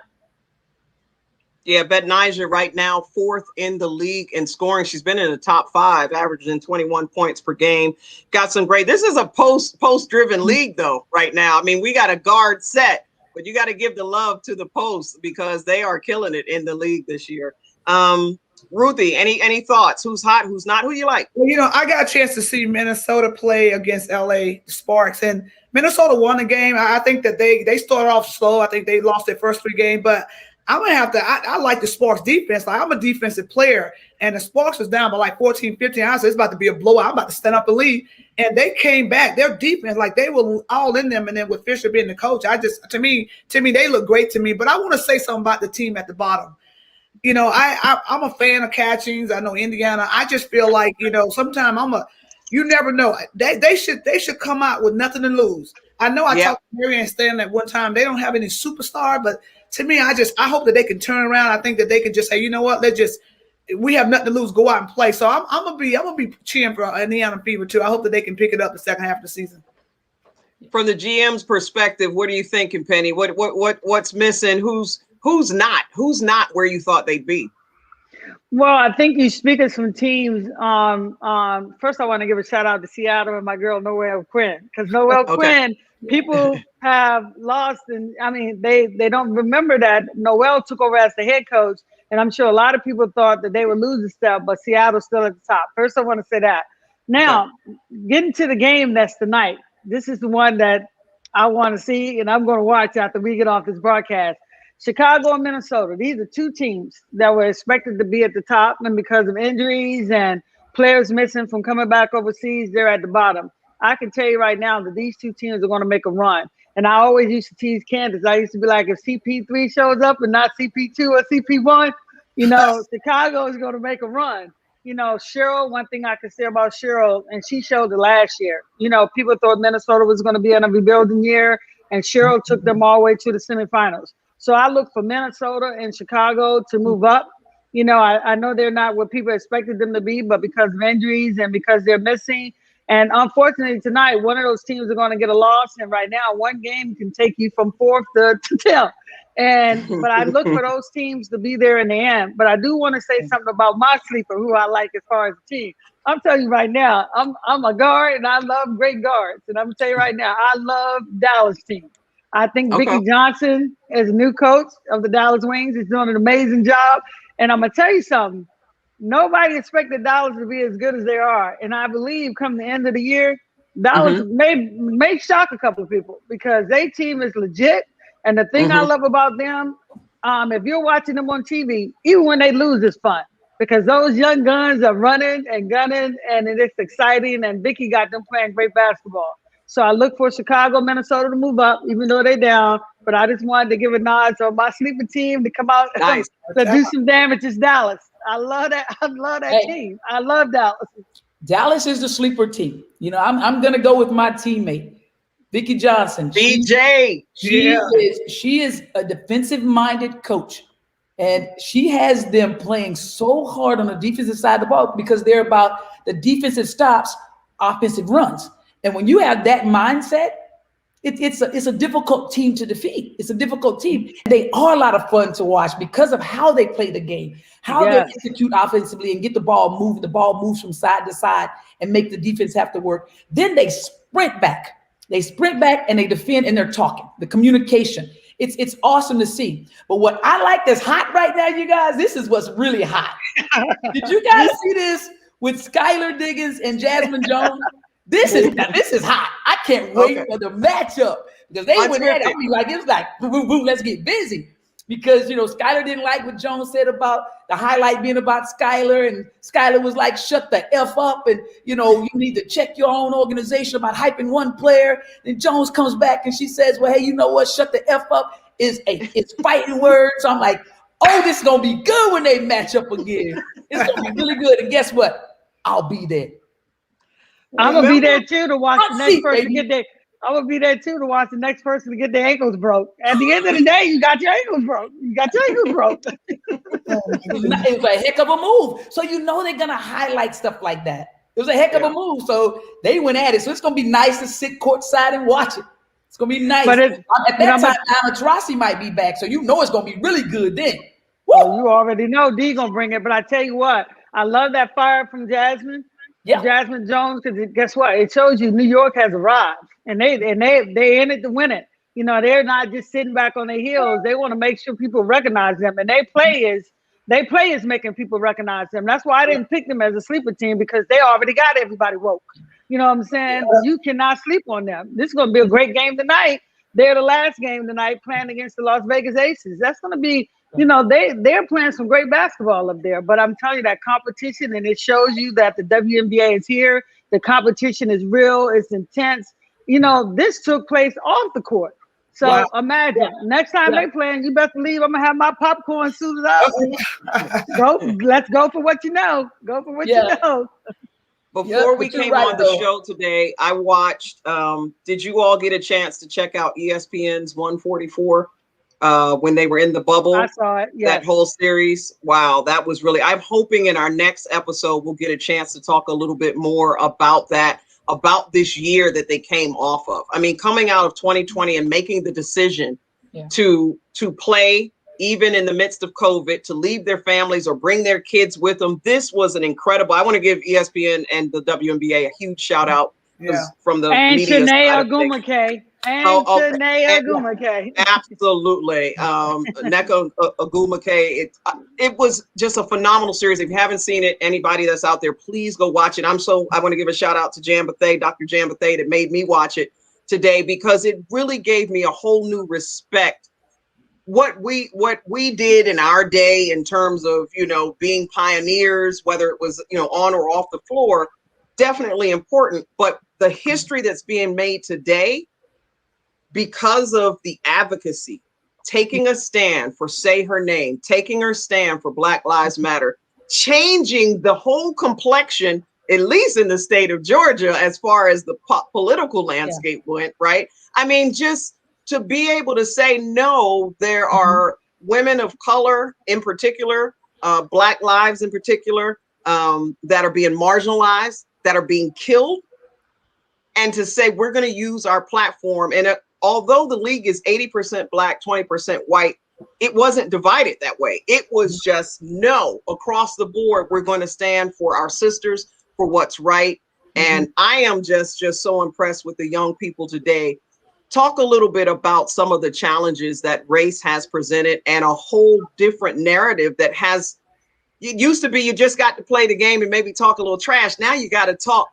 Yeah, Betnijah right now 4th in the league in scoring. She's been in the top 5, averaging 21 points per game. Got some great. This is a post-driven league though right now. I mean, we got a guard set, but you got to give the love to the posts because they are killing it in the league this year. Ruthie, any thoughts? Who's hot? Who's not? Who you like? Well, I got a chance to see Minnesota play against LA Sparks, and Minnesota won the game. I think that they started off slow. I think they lost their first 3 games, but I'm going to have to – I like the Sparks defense. Like, I'm a defensive player, and the Sparks was down by like 14, 15. I said, it's about to be a blowout. I'm about to stand up and lead. And they came back. Their defense, like, they were all in them. And then with Fisher being the coach, to me, they look great to me. But I want to say something about the team at the bottom. I'm a fan of catchings. I know Indiana. I just feel like, sometimes you never know. They should come out with nothing to lose. I know I talked to Mary and Stan at one time. They don't have any superstar, but to me, I hope that they can turn around. I think that they can just say, you know what, we have nothing to lose, go out and play. So I'm gonna be cheering for Indiana Fever too. I hope that they can pick it up the second half of the season. From the GM's perspective, what are you thinking, Penny? What's missing? Who's not where you thought they'd be? Well, I think you speak of some teams. First, I want to give a shout out to Seattle and my girl Noelle Quinn, because Noelle Quinn, people have lost, and I mean they don't remember that Noelle took over as the head coach, and I'm sure a lot of people thought that they would lose a step, but Seattle's still at the top. First, I want to say that. Now, getting to the game that's tonight. This is the one that I want to see, and I'm going to watch after we get off this broadcast. Chicago and Minnesota. These are 2 teams that were expected to be at the top, and because of injuries and players missing from coming back overseas, they're at the bottom. I can tell you right now that these 2 teams are going to make a run. And I always used to tease Candace. I used to be like, if CP3 shows up and not CP2 or CP1, Chicago is going to make a run. Cheryl, one thing I can say about Cheryl, and she showed it last year. People thought Minnesota was going to be in a rebuilding year, and Cheryl took them all the way to the semifinals. So I look for Minnesota and Chicago to move up. I know they're not what people expected them to be, but because of injuries and because they're missing. And unfortunately tonight, one of those teams are going to get a loss. And right now, one game can take you from 4th to 10th. But I look for those teams to be there in the end. But I do want to say something about my sleeper, who I like as far as the team. I'm telling you right now, I'm a guard, and I love great guards. And I'm going to tell you right now, I love Dallas team. I think Vicki Johnson, as new coach of the Dallas Wings, is doing an amazing job. And I'm going to tell you something. Nobody expected Dallas to be as good as they are. And I believe come the end of the year, Dallas may shock a couple of people because their team is legit. And the thing I love about them, if you're watching them on TV, even when they lose, it's fun. Because those young guns are running and gunning, and it's exciting. And Vicki got them playing great basketball. So I look for Chicago, Minnesota to move up, even though they're down. But I just wanted to give a nod to my sleeper team to come out and do some damage. It's Dallas. I love that. I love that team. I love Dallas. Dallas is the sleeper team. I'm going to go with my teammate, Vicki Johnson. BJ. She is a defensive-minded coach. And she has them playing so hard on the defensive side of the ball because they're about the defensive stops, offensive runs. And when you have that mindset, it's a difficult team to defeat. It's a difficult team. They are a lot of fun to watch because of how they play the game, how they execute offensively and get the ball moving. The ball moves from side to side and make the defense have to work. Then they sprint back. They sprint back and they defend and they're talking. The communication. It's awesome to see. But what I like that's hot right now, you guys, this is what's really hot. Did you guys see this with Skylar Diggins and Jasmine Jones? This is hot. I can't wait for the matchup because they went at it. It was like, boom, boom, let's get busy. Because, Skylar didn't like what Jones said about the highlight being about Skylar. And Skylar was like, shut the F up. And, you need to check your own organization about hyping one player. And Jones comes back and she says, well, hey, you know what? Shut the F up is fighting words. So I'm like, oh, this is gonna be good when they match up again. It's gonna be really good. And guess what? I'll be there. I'm gonna be there too to watch the next seat, person baby. get their. I'm gonna be there too to watch the next person to get their ankles broke. At the end of the day, you got your ankles broke. You got your ankles broke. It was a heck of a move. So you know they're gonna highlight stuff like that. It was a heck of a move. So they went at it. So it's gonna be nice to sit courtside and watch it. It's gonna be nice. But at that time, Anna Taurasi might be back, so you know it's gonna be really good then. Well, you already know D gonna bring it. But I tell you what, I love that fire from Jasmine. Yeah. Jasmine Jones, because guess what? It shows you New York has arrived, and they in it to win it. You know, they're not just sitting back on their heels. They want to make sure people recognize them, and they play is making people recognize them. That's why I didn't pick them as a sleeper team, because they already got everybody woke. You know what I'm saying? Yeah. You cannot sleep on them. This is going to be a great game tonight. They're the last game tonight playing against the Las Vegas Aces. That's going to be, you know, they're playing some great basketball up there. But I'm telling you, that competition, and it shows you that the WNBA is here. The competition is real. It's intense. You know, this took place off the court. So imagine next time they playing, you best believe I'm gonna have my popcorn suited up. Let's go for what you know. Go for what you know. Before we came on the show today, I watched. Did you all get a chance to check out ESPN's 144 when they were in the bubble? I saw it. That whole series. Wow, that was really. I'm hoping in our next episode we'll get a chance to talk a little bit more about that. About this year that they came off of. I mean, coming out of 2020 and making the decision to play even in the midst of COVID, to leave their families or bring their kids with them. This was an incredible. I want to give ESPN and the WNBA a huge shout out from the media side of things. Shanae Ogumake. Absolutely. Nneka Ogumake. It was just a phenomenal series. If you haven't seen it, anybody that's out there, please go watch it. I want to give a shout out to Dr. Jan Bethea, that made me watch it today, because it really gave me a whole new respect. What we did in our day in terms of, you know, being pioneers, whether it was, you know, on or off the floor, definitely important. But the history that's being made today, because of the advocacy, taking a stand for Say Her Name, taking her stand for Black Lives Matter, changing the whole complexion, at least in the state of Georgia, as far as the political landscape went, right? I mean, just to be able to say, no, there are women of color in particular, Black lives in particular, that are being marginalized, that are being killed, and to say we're going to use our platform. And although the league is 80% Black, 20% white, it wasn't divided that way. It was just no, across the board, we're going to stand for our sisters, for what's right. And I am just so impressed with the young people today. Talk a little bit about some of the challenges that race has presented, and a whole different narrative that has, it used to be you just got to play the game and maybe talk a little trash. Now you got to talk,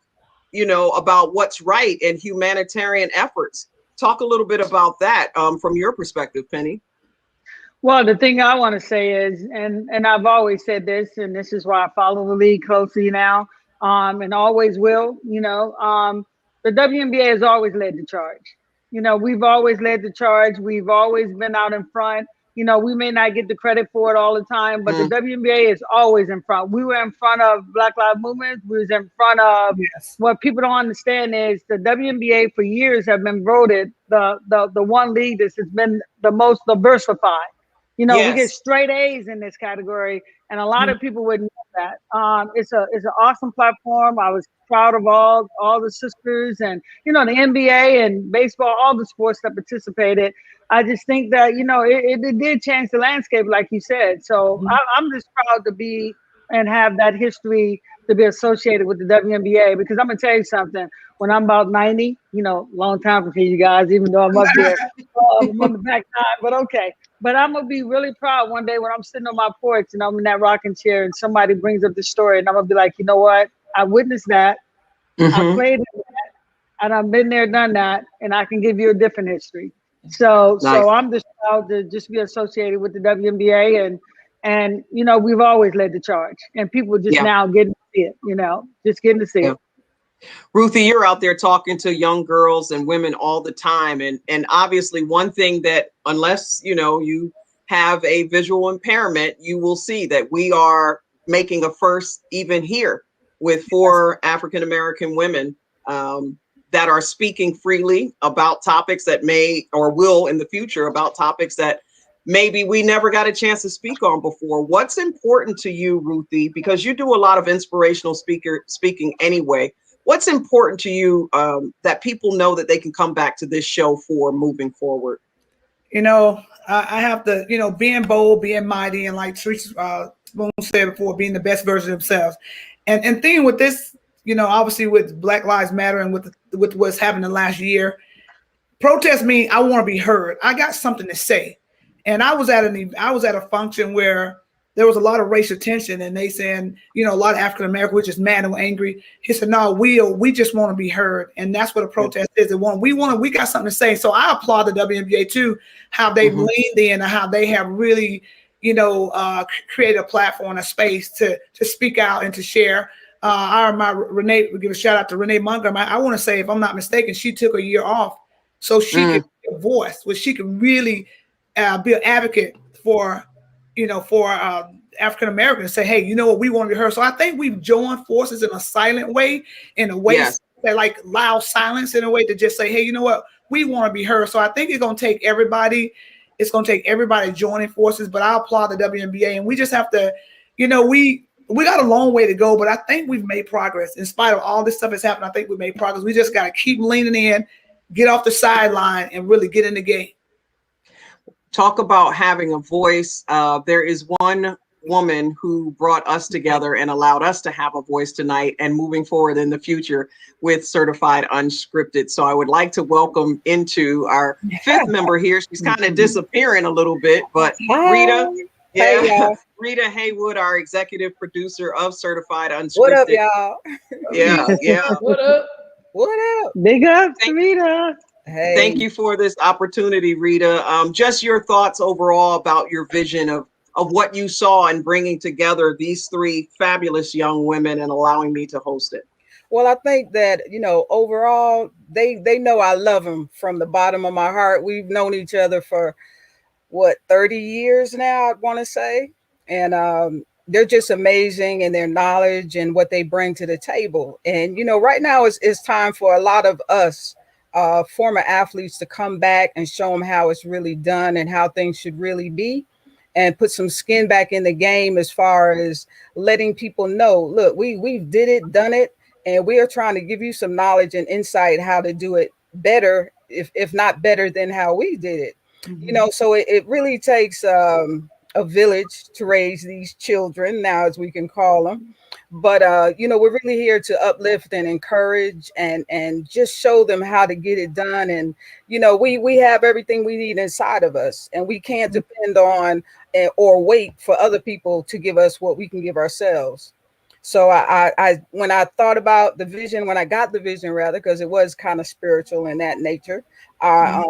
you know, about what's right and humanitarian efforts. Talk a little bit about that from your perspective, Penny. Well, the thing I want to say is, and I've always said this, and this is why I follow the league closely now, and always will, you know, the WNBA has always led the charge. You know, we've always led the charge. We've always been out in front. You know, we may not get the credit for it all the time, but the WNBA is always in front. We were in front of Black Lives Movement. We was in front of what people don't understand is the WNBA for years have been voted the one league that has been the most diversified. You know, we get straight A's in this category, and a lot of people wouldn't know that. It's an awesome platform. I was proud of all the sisters, and you know, the NBA and baseball, all the sports that participated. I just think that, you know, it did change the landscape, like you said. So I'm just proud to be and have that history to be associated with the WNBA, because I'm gonna tell you something. When I'm about 90, you know, long time for you guys, even though I'm up there, I'm on the back nine, but okay. But I'm gonna be really proud one day when I'm sitting on my porch and I'm in that rocking chair and somebody brings up the story, and I'm gonna be like, you know what? I witnessed that. I played in that, and I've been there, done that, and I can give you a different history. So I'm just proud to just be associated with the WNBA, and you know, we've always led the charge, and people just now getting to see it, you know, just getting to see it. Ruthie, you're out there talking to young girls and women all the time, and obviously one thing that, unless you know you have a visual impairment, you will see that we are making a first even here with 4 African-American women that are speaking freely about topics that may or will in the future, about topics that maybe we never got a chance to speak on before. What's important to you, Ruthie, because you do a lot of inspirational speaking anyway. What's important to you that people know that they can come back to this show for moving forward? You know, I have to, you know, being bold, being mighty, and like Teresa Spoon said before, being the best version of themselves. And thing with this, you know, obviously with Black Lives Matter and with what's happened in the last year, protest means I want to be heard. I got something to say. And I was at a function where there was a lot of racial tension, and they saying, you know, a lot of African Americans were just mad and angry. He said, no, we just want to be heard. And that's what a protest is. We got something to say. So I applaud the WNBA too, how they've leaned in and how they have really, you know, created a platform, a space to speak out and to share. I remember Renee, we give a shout out to Renee Montgomery. I want to say, if I'm not mistaken, she took a year off so she could be a voice, where she could really be an advocate for, you know, for African Americans, say, hey, you know what, we want to be heard. So I think we've joined forces in a silent way, in a way that like loud silence, in a way to just say, hey, you know what, we want to be heard. So I think it's going to take everybody. It's going to take everybody joining forces. But I applaud the WNBA, and we just have to, you know, we got a long way to go, but I think we've made progress. In spite of all this stuff that's happened, I think we've made progress. We just got to keep leaning in, get off the sideline, and really get in the game. Talk about having a voice. There is one woman who brought us together and allowed us to have a voice tonight and moving forward in the future with Certified Unscripted. So I would like to welcome into our 5th member here. She's kind of disappearing a little bit, but Rita. Yeah, Rita Haywood, our executive producer of Certified Unscripted. What up, y'all? Yeah. What up? What up? Big up, Rita. Hey. Thank you for this opportunity, Rita. Just your thoughts overall about your vision of what you saw in bringing together these 3 fabulous young women and allowing me to host it. Well, I think that, you know, overall, they know I love them from the bottom of my heart. We've known each other for 30 years now, I want to say. And they're just amazing in their knowledge and what they bring to the table. And, you know, right now it's time for a lot of us former athletes to come back and show them how it's really done and how things should really be, and put some skin back in the game as far as letting people know, look, we've done it, and we are trying to give you some knowledge and insight how to do it better, if not better than how we did it. You know, so it really takes a village to raise these children now, as we can call them. But, you know, we're really here to uplift and encourage and just show them how to get it done. And, you know, we have everything we need inside of us, and we can't depend on or wait for other people to give us what we can give ourselves. So I when I thought about the vision, when I got the vision, rather, because it was kind of spiritual in that nature, I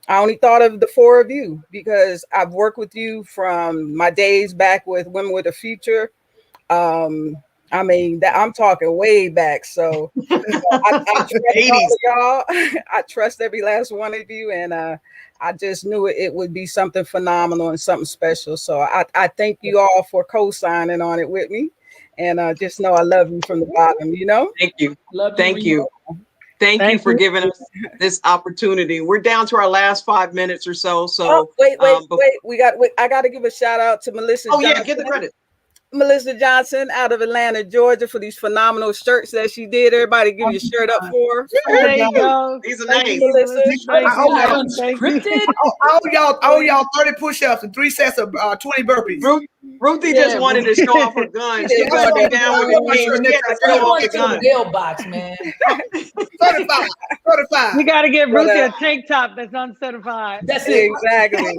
only thought of the 4 of you, because I've worked with you from my days back with Women with a Future. I mean, that I'm talking way back. So I trust all of y'all. I trust every last one of you. And I just knew it would be something phenomenal and something special. So I thank you all for co-signing on it with me. And just know I love you from the bottom, you know? Thank you. Thank you. Thank you for giving us this opportunity. We're down to our last 5 minutes or so. So wait. I got to give a shout out to Melissa. Oh, yeah, get the credit. Melissa Johnson out of Atlanta, Georgia, for these phenomenal shirts that she did. Everybody give your shirt up for her. There you go. These are Thank nice. you, Melissa. Unscripted. Oh, y'all 30 push-ups and 3 sets of 20 burpees. Ruthie just wanted to show off her gun. She's going to be down with the game. She had to show off the gun. Mailbox, man. 35. We got to give Ruthie a tank top that's uncertified. That's it. Exactly.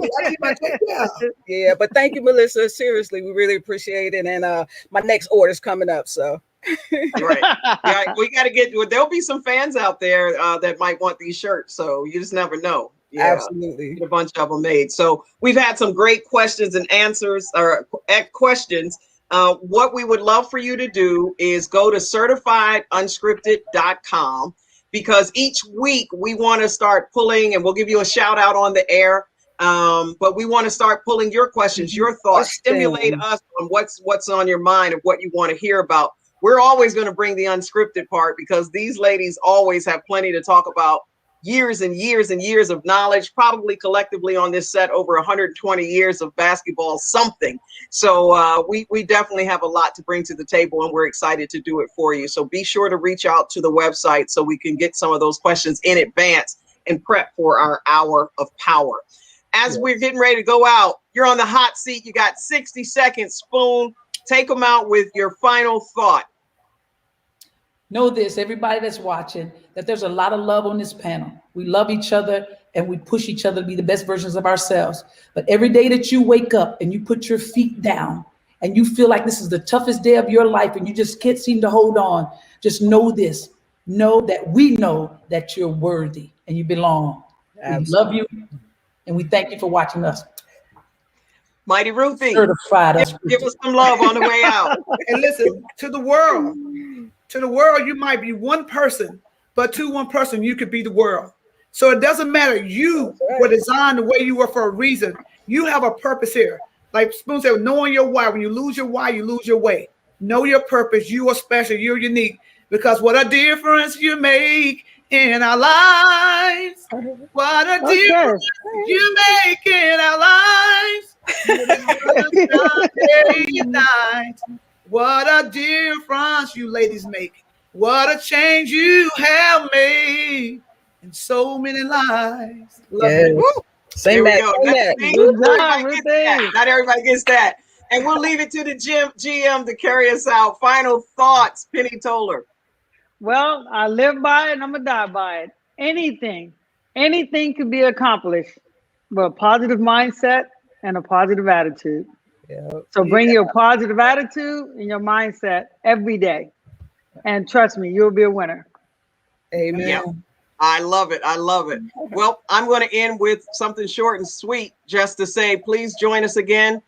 Yeah, but thank you, Melissa. Seriously, we really appreciate it. And my next order's coming up, so. Right. Yeah, we got to get. There'll be some fans out there that might want these shirts, so you just never know. Yeah, absolutely. A bunch of them made. So we've had some great questions and answers, or questions. What we would love for you to do is go to certifiedunscripted.com, because each week we want to start pulling, and we'll give you a shout out on the air, But we want to start pulling your questions, your thoughts, stimulate us on what's on your mind and what you want to hear about. We're always going to bring the unscripted part because these ladies always have plenty to talk about. Years and years and years of knowledge, probably collectively on this set over 120 years of basketball something. So we definitely have a lot to bring to the table, and we're excited to do it for you. So be sure to reach out to the website so we can get some of those questions in advance and prep for our hour of power. As we're getting ready to go out, you're on the hot seat. You got 60 seconds, Spoon. Take them out with your final thought. Know this, everybody that's watching, that there's a lot of love on this panel. We love each other and we push each other to be the best versions of ourselves. But every day that you wake up and you put your feet down and you feel like this is the toughest day of your life and you just can't seem to hold on, just know this. Know that we know that you're worthy and you belong. We love you and we thank you for watching us. Mighty Ruthie, Certified give us some love on the way out. And listen, to the world, you might be one person, but to one person, you could be the world. So it doesn't matter. You were designed the way you were for a reason. You have a purpose here. Like Spoon said, knowing your why. When you lose your why, you lose your way. Know your purpose. You are special. You're unique. Because what a difference you make in our lives. What a difference you make in our lives. What a difference you ladies make. What a change you have made in so many lives. Sing that. Not everybody gets that. And we'll leave it to the GM to carry us out. Final thoughts, Penny Toller. Well, I live by it and I'm going to die by it. Anything can be accomplished with a positive mindset and a positive attitude. So bring your positive attitude and your mindset every day. And trust me, you'll be a winner. Amen. Yeah. I love it. I love it. Well, I'm going to end with something short and sweet just to say, please join us again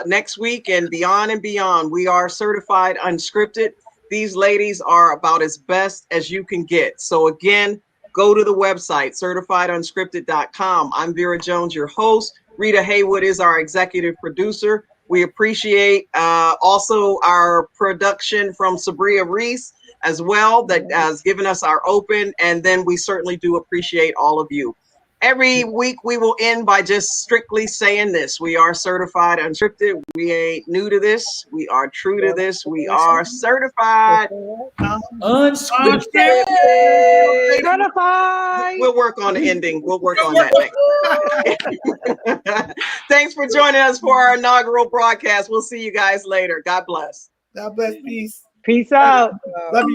next week and beyond. We are certified unscripted. These ladies are about as best as you can get. So again, go to the website, certifiedunscripted.com. I'm Vera Jones, your host. Rita Haywood is our executive producer. We appreciate also our production from Sabria Reese as well, that has given us our open. And then we certainly do appreciate all of you. Every week we will end by just strictly saying this. We are certified unscripted. We ain't new to this. We are true to this. We are certified unscripted. Certified. We'll work on the ending. We'll work on that next. Thanks for joining us for our inaugural broadcast. We'll see you guys later. God bless. God bless. Peace. Peace out. Love you.